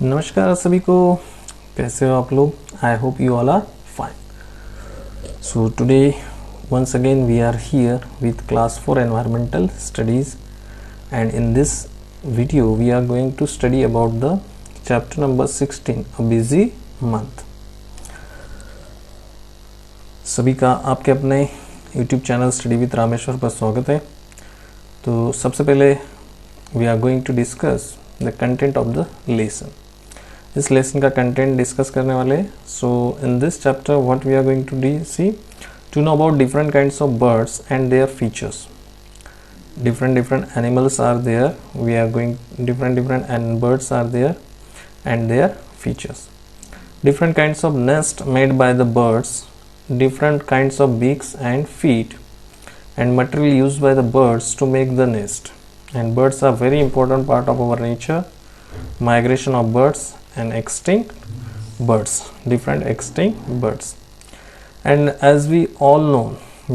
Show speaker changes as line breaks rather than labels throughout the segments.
नमस्कार सभी को, कैसे हो आप लोग? I hope you all are fine. So today once again we are here with class 4 environmental studies, and in this video we are going to study about the chapter number 16, a busy month. सभी का आपके अपने YouTube channel study with Rameshwar पर स्वागत है. तो सबसे पहले we are going to discuss the content of the lesson. इस लेसन का कंटेंट डिस्कस करने वाले. So in this chapter what we are going to see to know about different kinds of birds and their features. Different animals are there. We are going different and birds are there and their features. Different kinds of nest made by the birds, different kinds of beaks and feet, and material used by the birds to make the nest. And birds are very important part of our nature. Migration of birds and extinct birds, different extinct birds. And as we all know,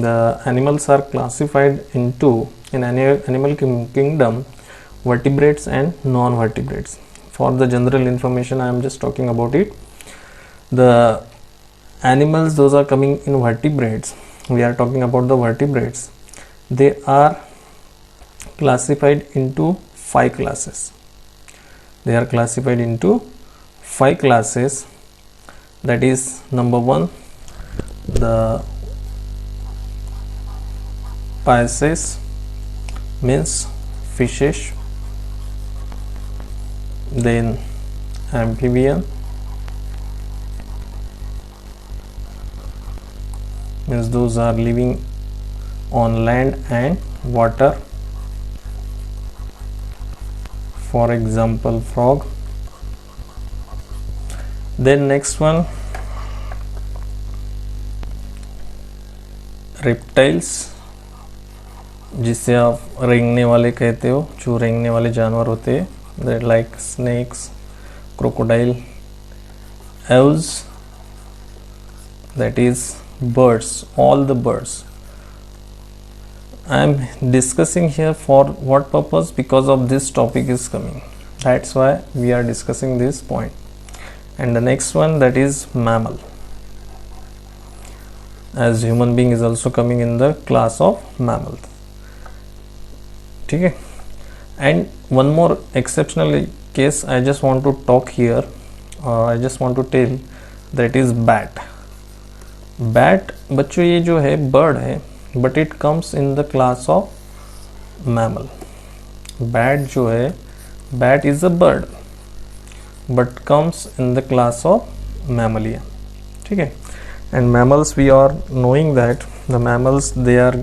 the animals are classified into in animal kingdom vertebrates and non-vertebrates. For the general information, I am just talking about it. The animals, those are coming in vertebrates. We are talking about the vertebrates. They are classified into 5 classes. They are classified into 5 classes. That is, number 1, the Pisces, means fishes. Then amphibian, means those are living on land and water. For example, frog. Then next one, reptiles, जिसे आप रेंगने वाले कहते हो, जो रेंगने वाले जानवर होते हैं. That like snakes, crocodile, aves. That is birds, all the birds. I am discussing here for what purpose? Because of this topic is coming. That's why we are discussing this point. And the next one, that is mammal, as human being is also coming in the class of mammal. ठीक है. And one more exceptional case I just want to talk here, I just want to tell, that is bat. Bat बच्चों ये जो है bird है, but it comes in the class of mammal. Bat जो है, bat is a bird but comes in the class of mammalia. ठीक है. And mammals, we are knowing that the mammals, they are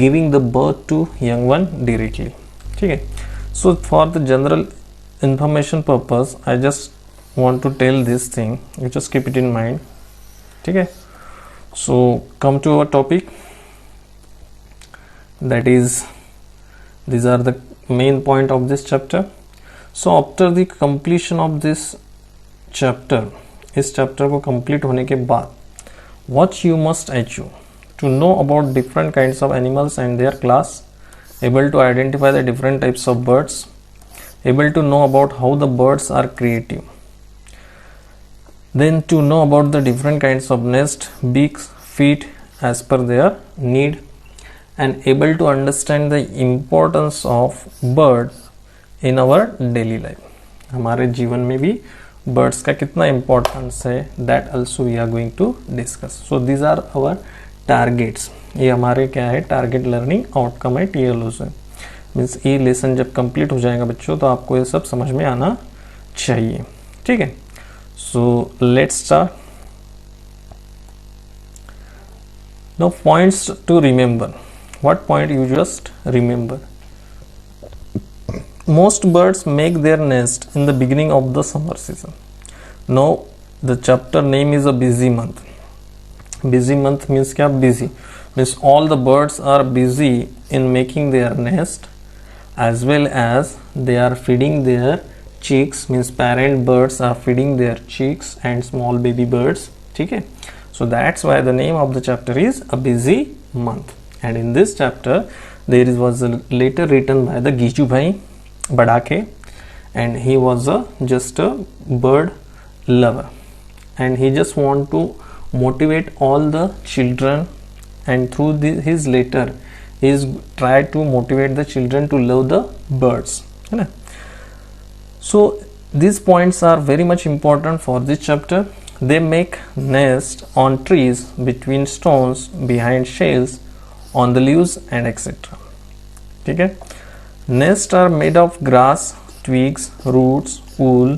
giving the birth to young one directly. ठीक है. So for the general information purpose, I just want to tell this thing. You just keep it in mind. ठीक है. So come to our topic. That is, these are the main point of this chapter. So after the completion of this chapter, इस chapter को complete होने के बाद, what you must achieve to know about different kinds of animals and their class, able to identify the different types of birds, able to know about how the birds are creative, then to know about the different kinds of nest, beaks, feet as per their need, and able to understand the importance of bird in our daily life. हमारे जीवन में भी birds का कितना importance है, that also we are going to discuss. So these are our targets. ये हमारे क्या है, टारगेट लर्निंग आउटकम है, TLOs है. मीन्स ये लेसन जब कंप्लीट हो जाएगा बच्चों, तो आपको ये सब समझ में आना चाहिए. ठीक है. So let's start. Now points to remember. What point you just remember? Most birds make their nest in the beginning of the summer season. Now the chapter name is a busy month. Busy month means क्या? Busy means all the birds are busy in making their nest, as well as they are feeding their chicks. Means parent birds are feeding their chicks and small baby birds. ठीक है. So that's why the name of the chapter is a busy month. And in this chapter there was a letter written by the Giju Bhai Badake, and he was just a bird lover, and he just want to motivate all the children, and through his letter he is try to motivate the children to love the birds, है ना. So these points are very much important for this chapter. They make nest on trees, between stones, behind shells, on the leaves and etc. ठीक है. Nests are made of grass, twigs, roots, wool,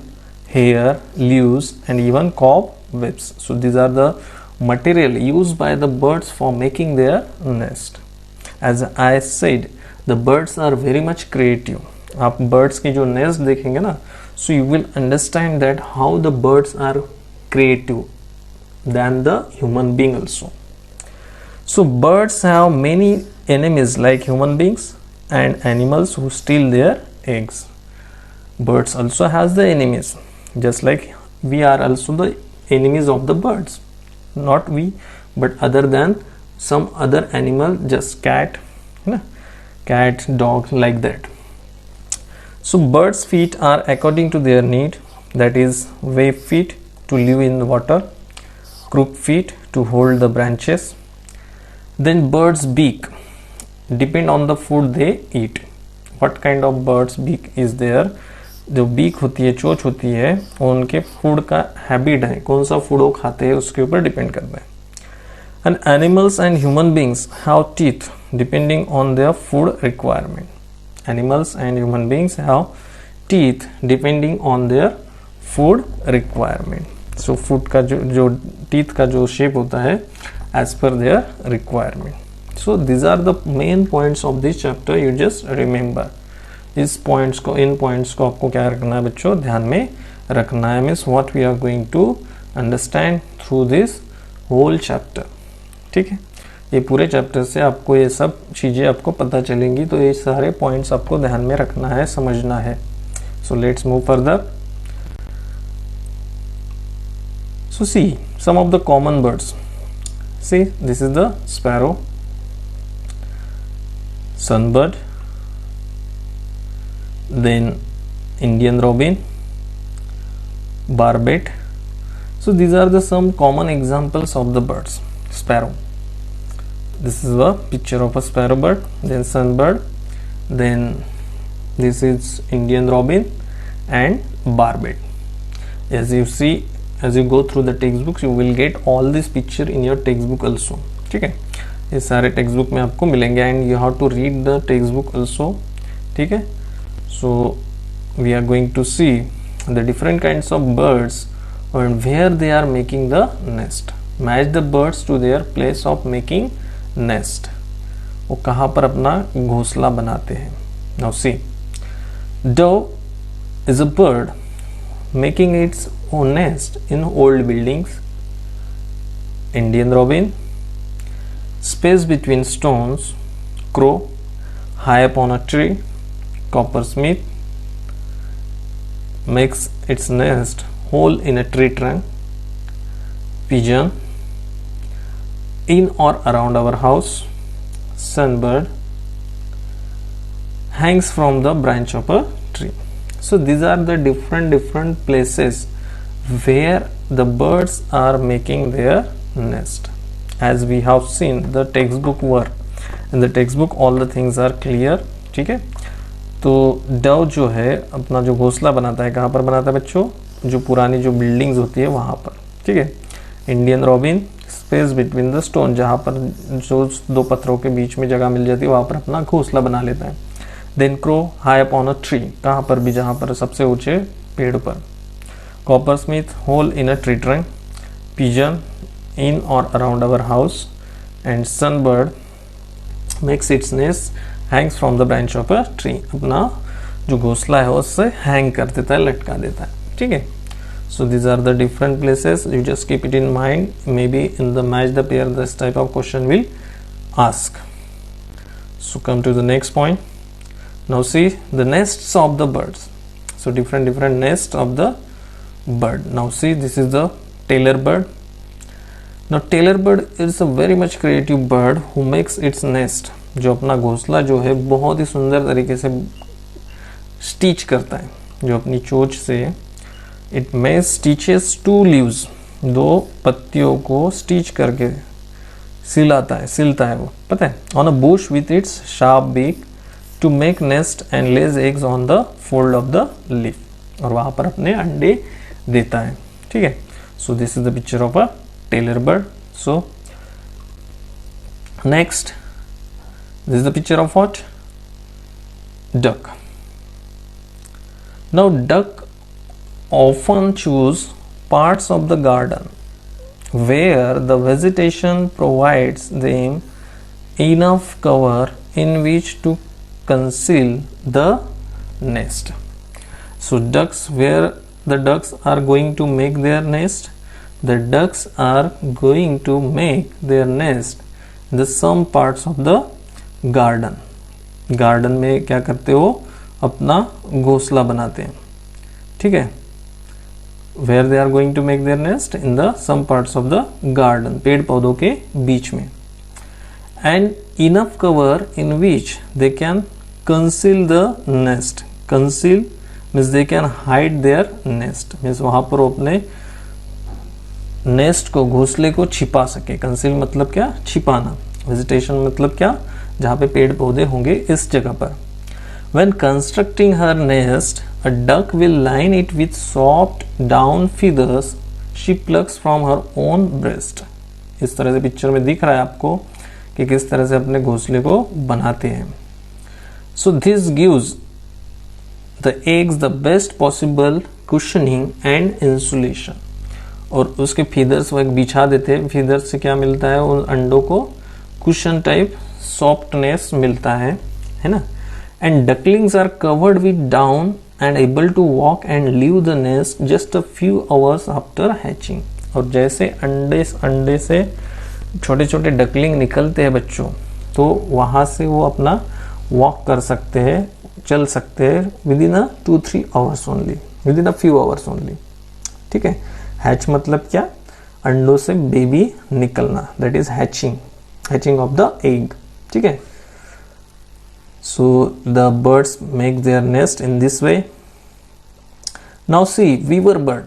hair, leaves and even cobwebs. So these are the material used by the birds for making their nest. As I said, the birds are very much creative. आप birds की जो nest देखेंगे ना, so you will understand that how the birds are creative than the human being also. So birds have many enemies like human beings and animals who steal their eggs. Birds also has the enemies, just like we are also the enemies of the birds. Not we, but other than some other animal, just cat, cat, dog, like that. So birds' feet are according to their need, that is wave feet to live in the water, crook feet to hold the branches. Then birds' beak depend on the food they eat. What kind of birds beak is there? जो beak होती है, चोंच होती है, उनके food का habit है, कौन सा फूड वो खाते हैं उसके ऊपर डिपेंड करता है. And animals and human beings have teeth depending on their food requirement. Animals and human beings have teeth depending on their food requirement. So food का जो teeth का जो shape होता है as per their requirement. So these are the main points of this chapter. You just remember इस points को, इन points को आपको क्या रखना है बच्चों, ध्यान में रखना है. Means what we are going to understand through this whole chapter. ठीक है, ये पूरे चैप्टर से आपको ये सब चीज़ें आपको पता चलेंगी, तो ये सारे पॉइंट्स आपको ध्यान में रखना है, समझना है. So let's move further. So see some of the common birds. See this is the sparrow, sunbird, then Indian robin, barbet. So these are the some common examples of the birds. Sparrow, this is a picture of a sparrow bird, then sunbird, then this is Indian robin and barbet. As you see, as you go through the textbooks, you will get all this picture in your textbook also. ठीक है, ये सारे text book में आपको मिलेंगे, and you have to read the textbook also. ठीक है, so we are going to see the different kinds of birds and where they are making the nest. Match the birds to their place of making nest. वो कहाँ पर अपना घोंसला बनाते हैं. Now see, dove is a bird making its own nest in old buildings. Indian robin, space between stones. Crow, high upon a tree. Coppersmith makes its nest hole in a tree trunk. Pigeon, in or around our house. Sunbird hangs from the branch of a tree. So these are the different places where the birds are making their nest. As we have seen the textbook work, in the textbook all the things are clear. ठीक है, तो Dove जो है अपना जो घोंसला बनाता है, कहाँ पर बनाता है बच्चों, जो पुरानी जो बिल्डिंग्स होती है वहाँ पर. ठीक है. Indian robin, space between the stone, जहाँ पर जो दो पत्थरों के बीच में जगह मिल जाती है वहाँ पर अपना घोंसला बना लेता है. Then crow, high upon a tree, कहाँ पर भी, जहाँ पर सबसे ऊंचे पेड़ पर. Coppersmith, hole in a tree trunk. Pigeon, in or around our house. And sunbird makes its nest, hangs from the branch of a tree. अपना जो घोंसला है उससे हैंग कर देता है, लटका देता है. ठीक है. So these are the different places. You just keep it in mind. Maybe in the match the pair this type of question will ask. So come to the next point. Now see the nests of the birds. So different nests of the bird. Now see, this is the tailor bird. Now tailor bird is a very much creative bird who makes its nest, जो अपना घोंसला जो है बहुत ही सुंदर तरीके से स्टिच करता है. जो अपनी चोंच से इट मे स्टिचेस 2 लीव्स, 2 पत्तियों को स्टिच करके सिलता है वो, पता है, on a bush with its sharp beak to make nest and lays eggs on the fold of the leaf, और वहां पर अपने अंडे देता है, ठीक है। So this is the picture of a tailor bird. So next this is the picture of what, duck. Now duck often choose parts of the garden where the vegetation provides them enough cover in which to conceal the nest. So ducks, where the ducks are going to make their nest, the ducks are going to make their nest in the some parts of the garden. Garden में क्या करते हो, अपना घोंसला बनाते हैं, ठीक है। Where they are going to make their nest in the some parts of the garden, पेड़ पौधों के बीच में। And enough cover in which they can conceal the nest, conceal means they can hide their nest, means वहां पर अपने nest को, घोंसले को छिपा सके। कंसील मतलब क्या, छिपाना। वेजिटेशन मतलब क्या, जहां पे पेड़ पौधे होंगे इस जगह पर। When constructing her nest, a duck will line it with soft down feathers she plucks from her own breast. इस तरह से पिक्चर में दिख रहा है आपको कि किस तरह से अपने घोंसले को बनाते हैं। So this gives the eggs the best possible cushioning and insulation. और उसके फीदर्स वो एक बिछा देते हैं, फीदर्स से क्या मिलता है, उन अंडों को कुशन टाइप सॉफ्टनेस मिलता है ना। And ducklings are covered with down and able to walk and leave the nest just a few hours after hatching. और जैसे अंडे से छोटे छोटे डकलिंग निकलते हैं बच्चों, तो वहां से वो अपना वॉक कर सकते हैं, चल सकते हैं within 2-3 hours only, within a few hours only, ठीक है। हैच मतलब क्या, अंडों से बेबी निकलना, that is hatching, hatching of the egg, ठीक है। So the birds make their nest in this way. Now see weaver bird.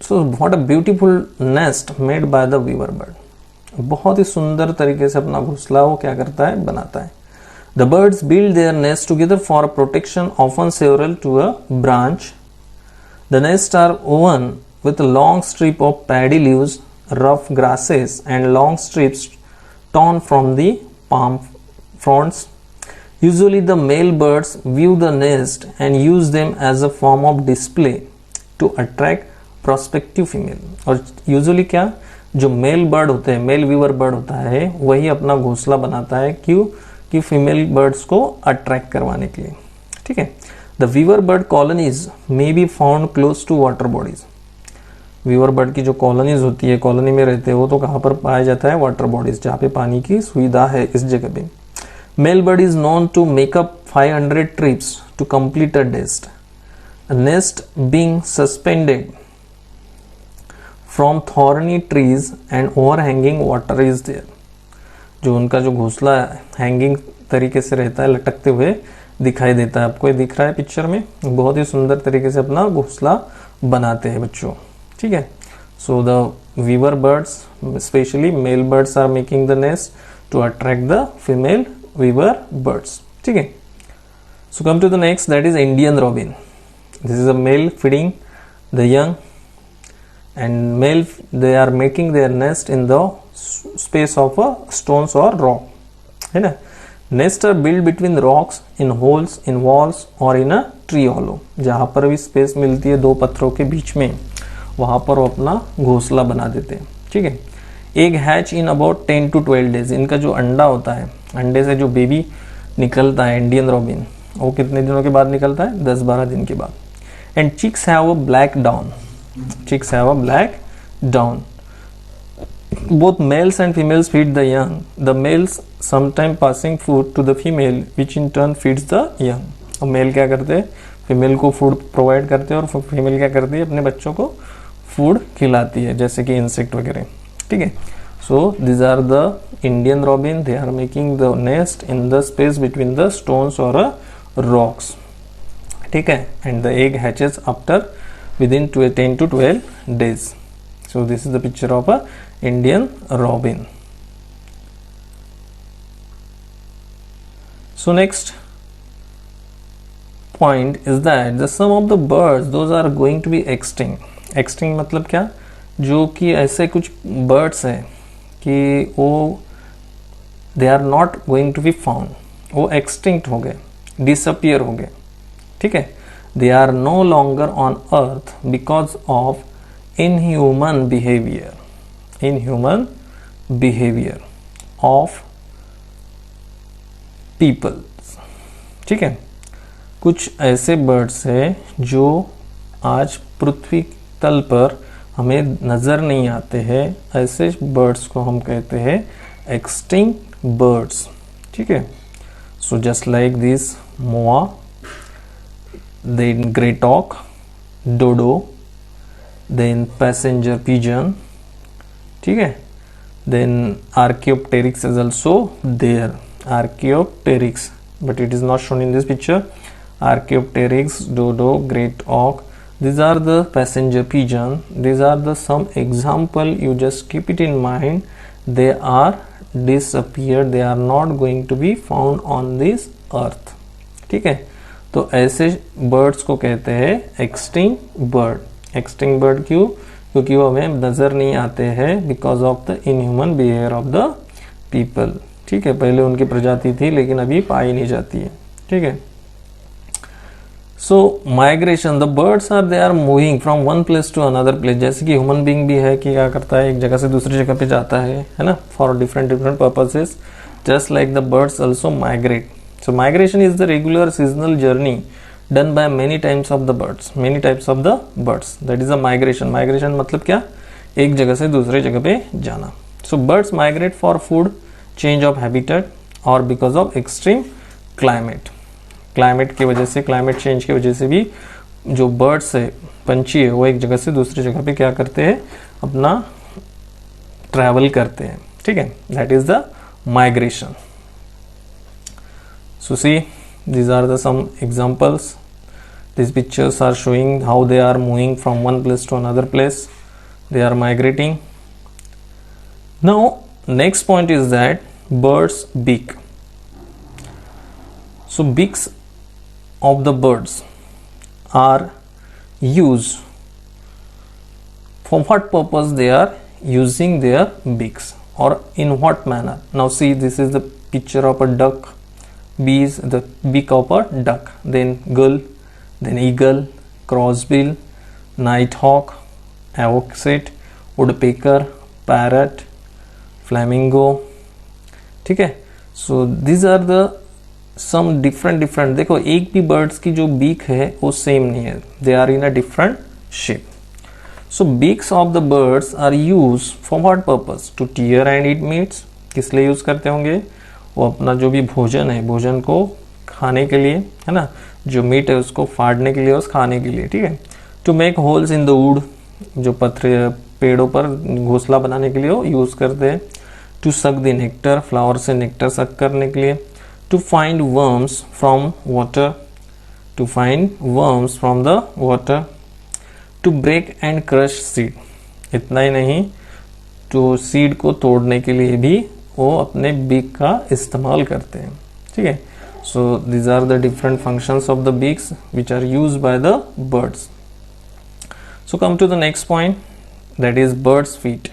So what a beautiful nest made by the weaver bird. बहुत ही सुंदर तरीके से अपना घोंसला वो क्या करता है, बनाता है। The birds build their nest together for protection, often several to a branch. The nest are woven with a long strip of paddy leaves, rough grasses and long strips torn from the palm fronds. Usually the male birds view the nest and use them as a form of display to attract prospective female. और usually क्या, जो mail bird होते हैं, mail Weaver bird होता है, वही अपना घोंसला बनाता है, क्यों, कि फीमेल बर्ड्स को अट्रैक्ट करवाने के लिए, ठीक है। The weaver bird colonies may be found close to water bodies. Weaver bird की जो कॉलोनीज होती है, कॉलोनी में रहते हैं, वो तो कहाँ पर पाया जाता है, वाटर बॉडीज, जहाँ पे पानी की सुविधा है, इस जगह पे। Male bird is known to make up 500 trips to complete a nest, nest being suspended from thorny trees and overhanging water is there. जो उनका जो घोंसला हैंगिंग तरीके से रहता है, लटकते हुए दिखाई देता है आपको, ये दिख रहा है पिक्चर में। बहुत ही सुंदर तरीके से अपना घोंसला बनाते हैं बच्चों, ठीक है। So the weaver birds, specially male birds, are making the nest to attract the female weaver birds, ठीक है। So come to the next, that is Indian robin. This is a male feeding the young and male, they are making their nest in the space of a stones और rock, है ना। Nest are build between rocks, in holes, in walls और in a tree hollow. जहां पर भी space मिलती है दो पत्थरों के बीच में, वहां पर वो अपना घोंसला बना देते हैं, ठीक है। Egg hatch in about 10 to 12 days. इनका जो अंडा होता है, अंडे से जो बेबी निकलता है इंडियन रॉबिन, वो कितने दिनों के बाद निकलता है, 10-12 दिन के बाद। And chicks have a black down, chicks have a black down. Both males and females feed the young. The males sometime passing food to the female, which in turn feeds the young. और mail क्या करते हैं, female को food provide करते हैं, और female क्या करती है, अपने बच्चों को फूड खिलाती है, जैसे कि इंसेक्ट वगैरह, ठीक है। So this are the Indian robin, they are making the nest in the space between the stones और रॉक्स, ठीक है, and the egg hatches after within 10 to 12 days. So this is the picture of a Indian robin. So next point is that the some of the birds those are going to be extinct. Extinct मतलब क्या, जो कि ऐसे कुछ birds हैं कि वो they are not going to be found, वो extinct हो गए, disappear हो गए, ठीक है. They are no longer on earth because of inhuman behavior of people. ठीक है, कुछ ऐसे बर्ड्स हैं जो आज पृथ्वी तल पर हमें नजर नहीं आते हैं, ऐसे बर्ड्स को हम कहते हैं एक्सटिंक्ट बर्ड्स. ठीक है, so just like this moa, then grey auk, dodo, then passenger pigeon, ठीक है. Then Archaeopteryx is also there, Archaeopteryx, but it is not shown in this picture. Archaeopteryx, dodo, grey auk, these are the passenger pigeon. These are the some example, you just keep it in mind. They are disappeared, they are not going to be found on this earth. ठीक है, तो ऐसे birds को कहते हैं extinct bird. Extinct bird क्यों? क्योंकि वो हमें नजर नहीं आते हैं because of the inhuman behaviour of the people. ठीक है, पहले उनकी प्रजाति थी लेकिन अभी पाई नहीं जाती है. ठीक है, so migration, the birds are they are moving from one place to another place. जैसे कि ह्यूमन बीइंग भी है कि क्या करता है, एक जगह से दूसरी जगह पे जाता है ना, for different purposes. Just like the birds also migrate. So migration is the regular seasonal journey done by many types of the birds. That is a migration. Migration मतलब क्या, एक जगह से दूसरे जगह पे जाना. So birds migrate for food, change of habitat or because of extreme climate. Climate की वजह से, climate change की वजह से भी जो birds है, पंछी है, वो एक जगह से दूसरी जगह पे क्या करते हैं, अपना travel करते हैं. ठीक है, that is the migration. So see, these are the some examples. These pictures are showing how they are moving from one place to another place. They are migrating. Now next point is that birds beak. So beaks of the birds are used. For what purpose they are using their beaks, or in what manner? Now see, this is the picture of a duck. Bees, the beak of a duck, then gull, then eagle, crossbill, nighthawk, avocet, woodpecker, parrot, flamingo. ठीक है, so these are the some different. देखो, एक भी birds की जो beak है वो same नहीं है, they are in a different shape. So beaks of the birds are used for what purpose? To tear and eat meats. किस लिए यूज करते होंगे? वो अपना जो भी भोजन है, भोजन को खाने के लिए, है ना, जो मीट है उसको फाड़ने के लिए, उस खाने के लिए. ठीक है, to make holes in the wood, जो पत्थर पेड़ों पर घोंसला बनाने के लिए वो यूज करते हैं. To suck the nectar, flower से नेक्टर सक करने के लिए. To find worms from the water. To break and crush seed. इतना ही नहीं, तो सीड को तोड़ने के लिए भी वो अपने बीक का इस्तेमाल करते हैं. ठीक है, so these are the different functions of the beaks which are used by the birds. So come to the next point, that is birds feet.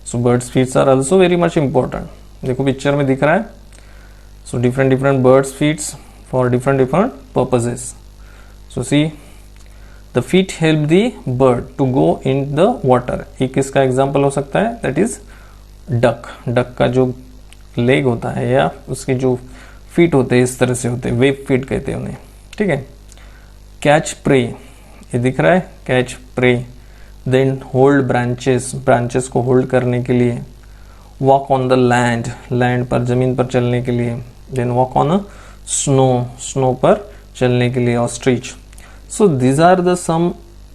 So birds feets are also very much important. देखो picture में दिख रहा है. So different birds feets for different purposes. So see, the feet help the bird to go in the water. एक इसका example हो सकता है, दैट इज डक का जो लेग होता है या उसके जो फीट होते हैं इस तरह से होते हैं, वेब फीट कहते हैं उन्हें. ठीक है, कैच प्रे, ये दिख रहा है, catch prey. Then hold branches को होल्ड करने के लिए. वॉक ऑन द लैंड पर, जमीन पर चलने के लिए. Then walk on a snow पर चलने के लिए. Ostrich. So these are the some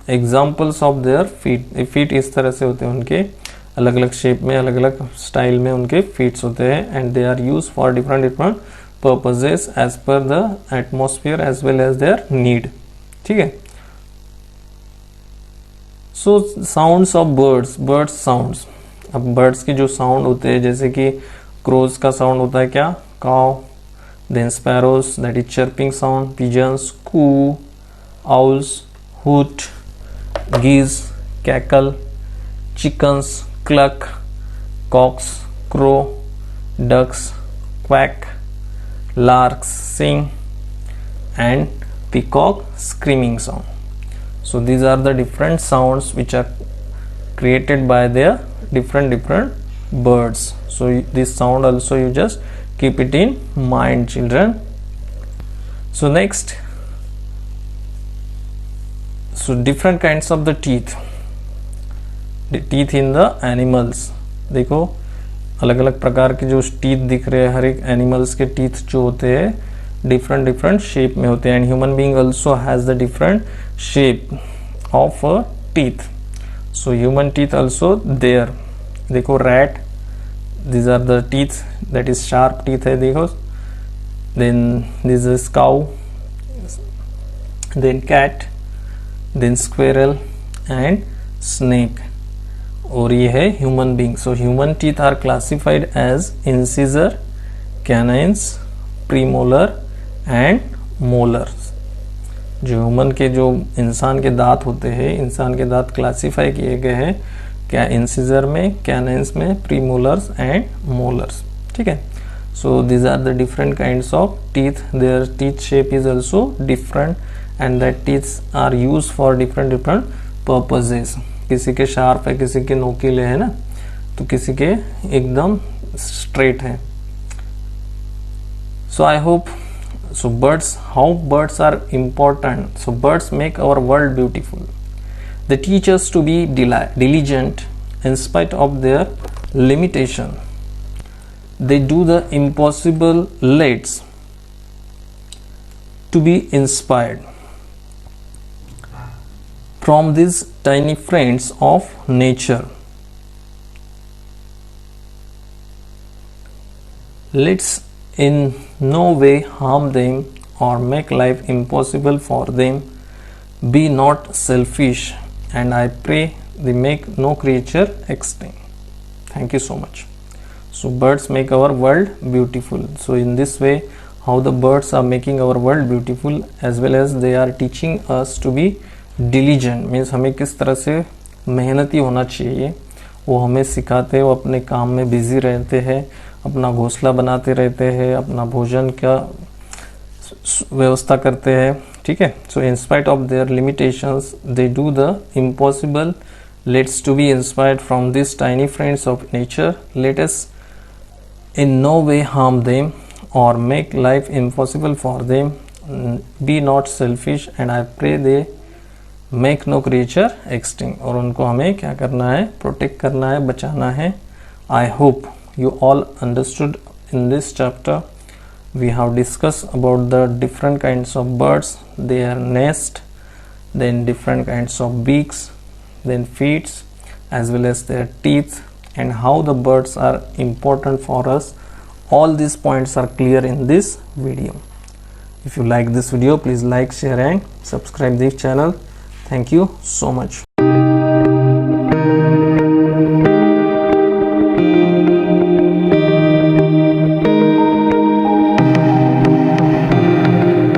examples of their feet. Feet इस तरह से होते हैं, उनके अलग अलग शेप में, अलग अलग स्टाइल में उनके फीट्स होते हैं, and they are use for different purposes as per the atmosphere as well as their need. ठीक है. So sounds of birds sounds. अब birds की जो sound होते हैं, जैसे कि crows का sound होता है क्या, cow, then sparrows, that is chirping sound, pigeons, coo, owls, hoot, geese, cackle, chickens, cluck, cocks, crow, ducks, quack, larks sing, and peacock screaming sound. So these are the different sounds which are created by their different birds. So this sound also you just keep it in mind, children. So next, so different kinds of the teeth in the animals. देखो अलग अलग प्रकार के जो teeth दिख रहे हैं, हर एक एनिमल्स के टीथ जो होते हैं डिफरेंट शेप में होते हैं. And human being also has the different shape of teeth. So human teeth also there. देखो rat, these are the teeth, that is sharp teeth है देखो. then this is cow, then cat, then squirrel and snake. और ये है human being. So human teeth are classified as incisor, canines, premolar and molars. जो human के जो इंसान के दांत होते हैं, इंसान के दांत क्लासिफाई किए गए हैं क्या, इंसिजर में, कैनाइन्स में, प्रीमोलर्स एंड मोलर्स. ठीक है. So these are the different kinds of teeth. Their teeth shape is also different and that teeths are use for different purposes. किसी के शार्प है, किसी के नोकीले है ना, तो किसी के एकदम स्ट्रेट है. So I hope, so birds are important. So birds make our world beautiful. They teach us to be diligent in spite of their limitation. They do the impossible lets to be inspired from these tiny friends of nature. Let's in no way harm them or make life impossible for them. Be not selfish, and I pray they make no creature extinct. Thank you so much. So birds make our world beautiful. So in this way, how the birds are making our world beautiful, as well as they are teaching us to be diligent, means हमें किस तरह से मेहनती होना चाहिए, वो हमें सिखाते हैं. वो अपने काम में बिजी रहते हैं, अपना घोंसला बनाते रहते हैं, अपना भोजन का व्यवस्था करते हैं. ठीक है. So in spite of their limitations they do the impossible. Let's to be inspired from this tiny friends of nature. Let us in no way harm them और make life impossible for them. Be not selfish and I pray they make no creature extinct. और उनको हमें क्या करना है, protect करना है, बचाना है. I hope you all understood in this chapter. We have discussed about the different kinds of birds, their nest, then different kinds of beaks, then feet, as well as their teeth, and how the birds are important for us. All these points are clear in this video. If you like this video, please like, share and subscribe this channel. Thank you so much.